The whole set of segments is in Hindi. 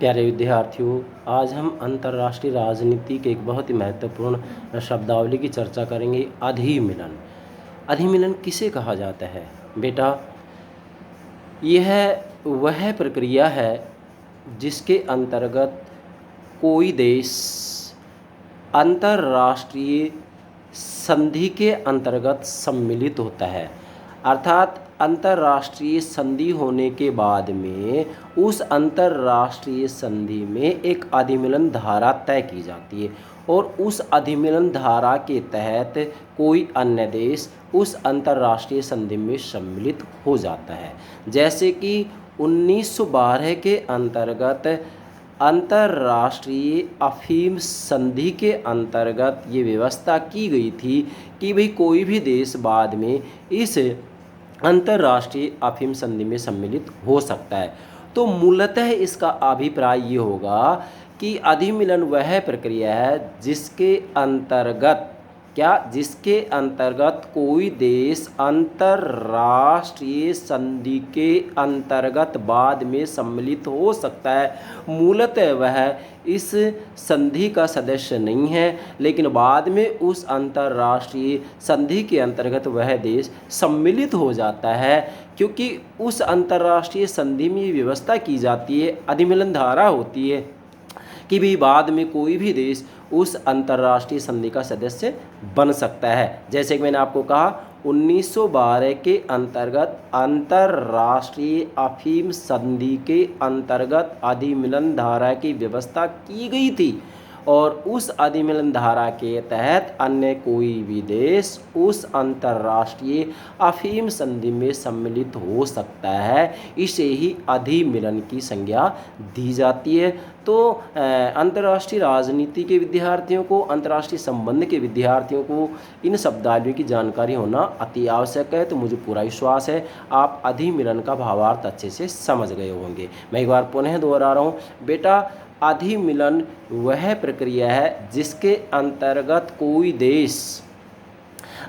प्यारे विद्यार्थियों, आज हम अंतर्राष्ट्रीय राजनीति के एक बहुत ही महत्वपूर्ण शब्दावली की चर्चा करेंगे, अधिमिलन। अधिमिलन किसे कहा जाता है? बेटा, यह वह प्रक्रिया है जिसके अंतर्गत कोई देश अंतर्राष्ट्रीय संधि के अंतर्गत सम्मिलित होता है। अर्थात अंतर्राष्ट्रीय संधि होने के बाद में उस अंतर्राष्ट्रीय संधि में एक अधिमिलन धारा तय की जाती है और उस अधिमिलन धारा के तहत कोई अन्य देश उस अंतर्राष्ट्रीय संधि में सम्मिलित हो जाता है। जैसे कि 1912 के अंतर्गत अंतर्राष्ट्रीय अफीम संधि के अंतर्गत ये व्यवस्था की गई थी कि भाई कोई भी देश बाद में इस अंतर्राष्ट्रीय अफीम संधि में सम्मिलित हो सकता है। तो मूलतः इसका अभिप्राय ये होगा कि अधिमिलन वह प्रक्रिया है जिसके अंतर्गत कोई देश अंतर्राष्ट्रीय संधि के अंतर्गत बाद में सम्मिलित हो सकता है। मूलतः वह इस संधि का सदस्य नहीं है, लेकिन बाद में उस अंतर्राष्ट्रीय संधि के अंतर्गत वह देश सम्मिलित हो जाता है, क्योंकि उस अंतर्राष्ट्रीय संधि में व्यवस्था की जाती है, अधिमिलन धारा होती है कि भी बाद में कोई भी देश उस अंतर्राष्ट्रीय संधि का सदस्य बन सकता है। जैसे कि मैंने आपको कहा, 1912 के अंतर्गत अंतर्राष्ट्रीय अफीम संधि के अंतर्गत अधिमिलन धारा की व्यवस्था की गई थी और उस अधिमिलन धारा के तहत अन्य कोई भी देश उस अंतर्राष्ट्रीय अफीम संधि में सम्मिलित हो सकता है। इसे ही अधिमिलन की संज्ञा दी जाती है। तो अंतर्राष्ट्रीय राजनीति के विद्यार्थियों को, अंतर्राष्ट्रीय संबंध के विद्यार्थियों को इन शब्दावलियों की जानकारी होना अति आवश्यक है। तो मुझे पूरा विश्वास है आप अधिमिलन का भावार्थ अच्छे से समझ गए होंगे। मैं एक बार पुनः दोहरा रहा हूँ बेटा, अधिमिलन वह प्रक्रिया है जिसके अंतर्गत कोई देश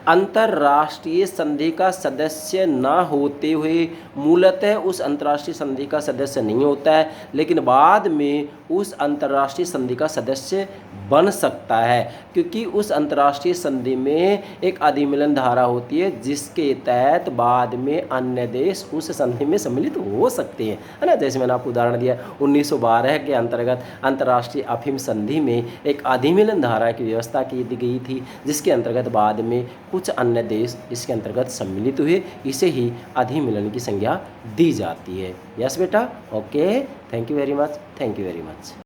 अंतर्राष्ट्रीय संधि का सदस्य न होते हुए मूलतः उस अंतर्राष्ट्रीय संधि का सदस्य नहीं होता है, लेकिन बाद में उस अंतर्राष्ट्रीय संधि का सदस्य बन सकता है, क्योंकि उस अंतर्राष्ट्रीय संधि में एक अधिमिलन धारा होती है जिसके तहत बाद में अन्य देश उस संधि में सम्मिलित हो सकते हैं, है ना। जैसे मैंने आपको उदाहरण दिया, 1912 के अंतर्गत अंतर्राष्ट्रीय अफीम संधि में एक अधिमिलन धारा की व्यवस्था की गई थी, जिसके अंतर्गत बाद में कुछ अन्य देश इसके अंतर्गत सम्मिलित हुए। इसे ही अधिमिलन की संज्ञा दी जाती है। यस बेटा, okay, thank you very much.